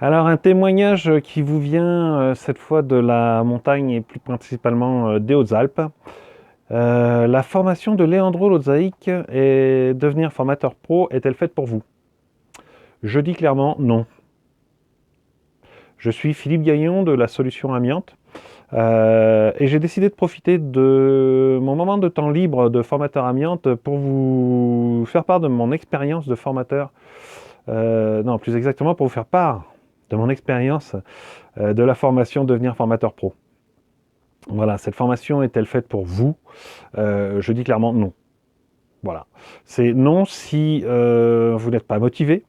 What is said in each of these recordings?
Alors un témoignage qui vous vient cette fois de la montagne et plus principalement des Hautes-Alpes. La formation de Leandro Lozaic et devenir formateur pro est-elle faite pour vous? Je dis clairement non. Je suis Philippe Gaillon de la Solution Amiante et j'ai décidé de profiter de mon moment de temps libre de formateur amiante pour vous faire part de mon expérience de formateur. Non, plus exactement pour vous faire part de mon expérience de la formation devenir formateur pro. Voilà, cette formation est-elle faite pour vous? Je dis clairement non. Voilà. C'est non si vous n'êtes pas motivé,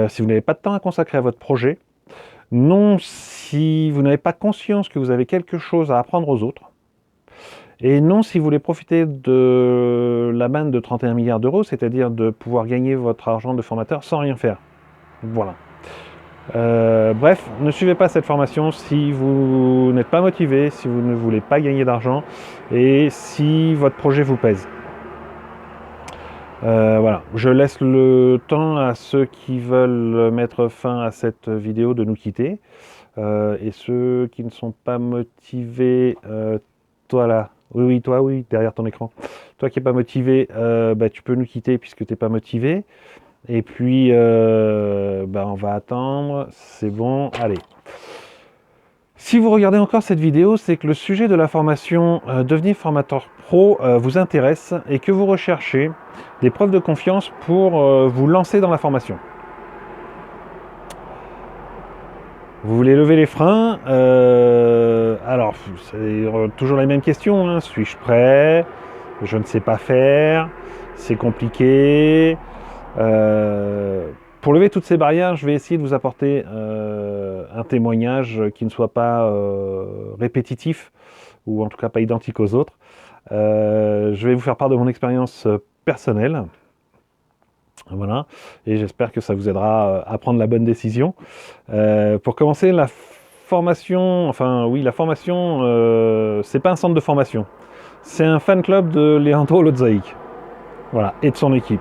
si vous n'avez pas de temps à consacrer à votre projet, non si vous n'avez pas conscience que vous avez quelque chose à apprendre aux autres, et non si vous voulez profiter de la manne de 31 milliards d'euros, c'est-à-dire de pouvoir gagner votre argent de formateur sans rien faire. Voilà. Bref, ne suivez pas cette formation si vous n'êtes pas motivé, si vous ne voulez pas gagner d'argent et si votre projet vous pèse. Voilà, je laisse le temps à ceux qui veulent mettre fin à cette vidéo de nous quitter. Et ceux qui ne sont pas motivés, toi là, oui, toi, oui, derrière ton écran. Toi qui n'es pas motivé, tu peux nous quitter puisque tu n'es pas motivé. Et puis, on va attendre, c'est bon, allez. Si vous regardez encore cette vidéo, c'est que le sujet de la formation devenir formateur pro vous intéresse et que vous recherchez des preuves de confiance pour vous lancer dans la formation. Vous voulez lever les freins, alors c'est toujours les mêmes questions, hein. Suis-je prêt? Je ne sais pas faire, c'est compliqué. Pour lever toutes ces barrières, je vais essayer de vous apporter un témoignage qui ne soit pas répétitif, ou en tout cas pas identique aux autres. Je vais vous faire part de mon expérience personnelle. Voilà, et j'espère que ça vous aidera à prendre la bonne décision. Pour commencer, la formation, c'est pas un centre de formation, c'est un fan club de Leandro Lozaic, voilà, et de son équipe.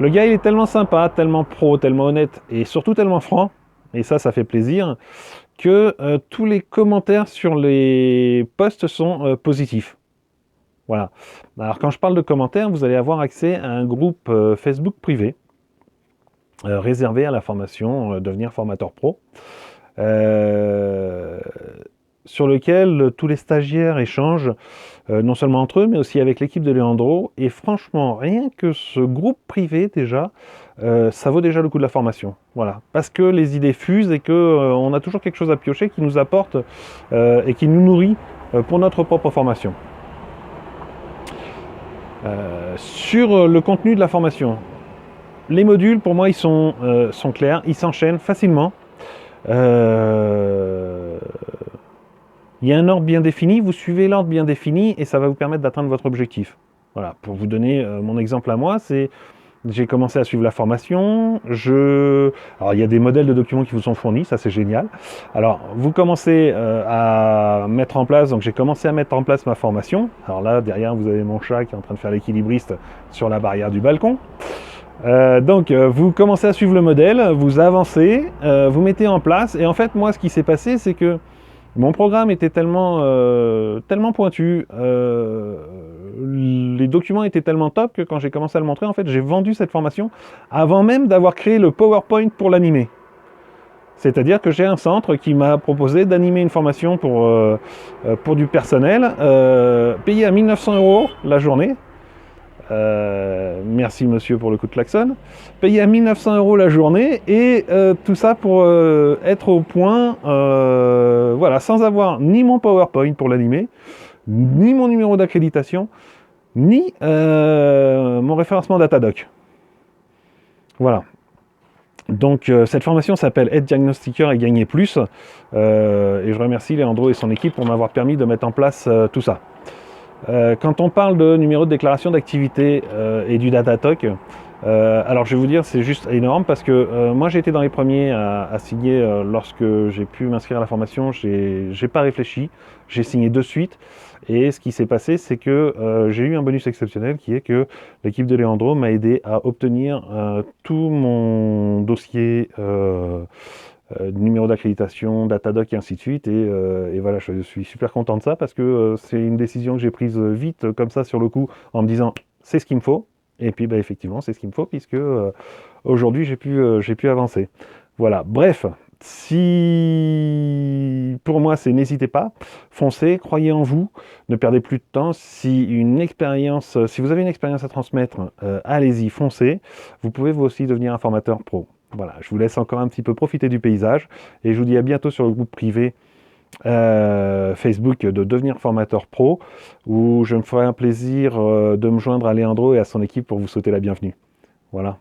Le gars, il est tellement sympa, tellement pro, tellement honnête, et surtout tellement franc, et ça fait plaisir, que tous les commentaires sur les posts sont positifs. Voilà. Alors quand je parle de commentaires, vous allez avoir accès à un groupe Facebook privé réservé à la formation devenir formateur pro, sur lequel tous les stagiaires échangent non seulement entre eux, mais aussi avec l'équipe de Leandro. Et franchement, rien que ce groupe privé déjà, ça vaut déjà le coup de la formation. Voilà, parce que les idées fusent et que on a toujours quelque chose à piocher qui nous apporte et qui nous nourrit pour notre propre formation. Sur le contenu de la formation, les modules, pour moi, ils sont clairs, ils s'enchaînent facilement. Il y a un ordre bien défini, vous suivez l'ordre bien défini et ça va vous permettre d'atteindre votre objectif. Voilà, pour vous donner mon exemple à moi, c'est j'ai commencé à suivre la formation, alors il y a des modèles de documents qui vous sont fournis, ça c'est génial. Alors vous commencez à mettre en place, donc j'ai commencé à mettre en place ma formation. Alors là, derrière vous avez mon chat qui est en train de faire l'équilibriste sur la barrière du balcon. Vous commencez à suivre le modèle, vous avancez, vous mettez en place, et en fait moi ce qui s'est passé c'est que mon programme était tellement pointu, les documents étaient tellement top que quand j'ai commencé à le montrer, en fait j'ai vendu cette formation avant même d'avoir créé le PowerPoint pour l'animer. C'est-à-dire que j'ai un centre qui m'a proposé d'animer une formation pour du personnel, payé à 1900 € la journée. Merci monsieur pour le coup de klaxon. Payé à 1900 € la journée et tout ça pour être au point, voilà, sans avoir ni mon PowerPoint pour l'animer, ni mon numéro d'accréditation, ni mon référencement Datadoc. Voilà. Donc cette formation s'appelle Être diagnostiqueur et gagner plus. Et je remercie Leandro et son équipe pour m'avoir permis de mettre en place tout ça. Quand on parle de numéro de déclaration d'activité et du Datatoc, alors je vais vous dire, c'est juste énorme parce que moi j'ai été dans les premiers à signer lorsque j'ai pu m'inscrire à la formation. J'ai pas réfléchi, j'ai signé de suite. Et ce qui s'est passé, c'est que j'ai eu un bonus exceptionnel qui est que l'équipe de Leandro m'a aidé à obtenir tout mon dossier numéro d'accréditation, Datadoc et ainsi de suite. Et voilà, je suis super content de ça parce que c'est une décision que j'ai prise vite, comme ça, sur le coup, en me disant, c'est ce qu'il me faut. Et puis, bah, effectivement, c'est ce qu'il me faut puisque aujourd'hui, j'ai pu avancer. Voilà, bref, si pour moi c'est n'hésitez pas, foncez, croyez en vous, ne perdez plus de temps. Si vous avez une expérience à transmettre, allez-y, foncez. Vous pouvez vous aussi devenir un formateur pro. Voilà, je vous laisse encore un petit peu profiter du paysage et je vous dis à bientôt sur le groupe privé Facebook de devenir formateur pro où je me ferai un plaisir de me joindre à Leandro et à son équipe pour vous souhaiter la bienvenue. Voilà.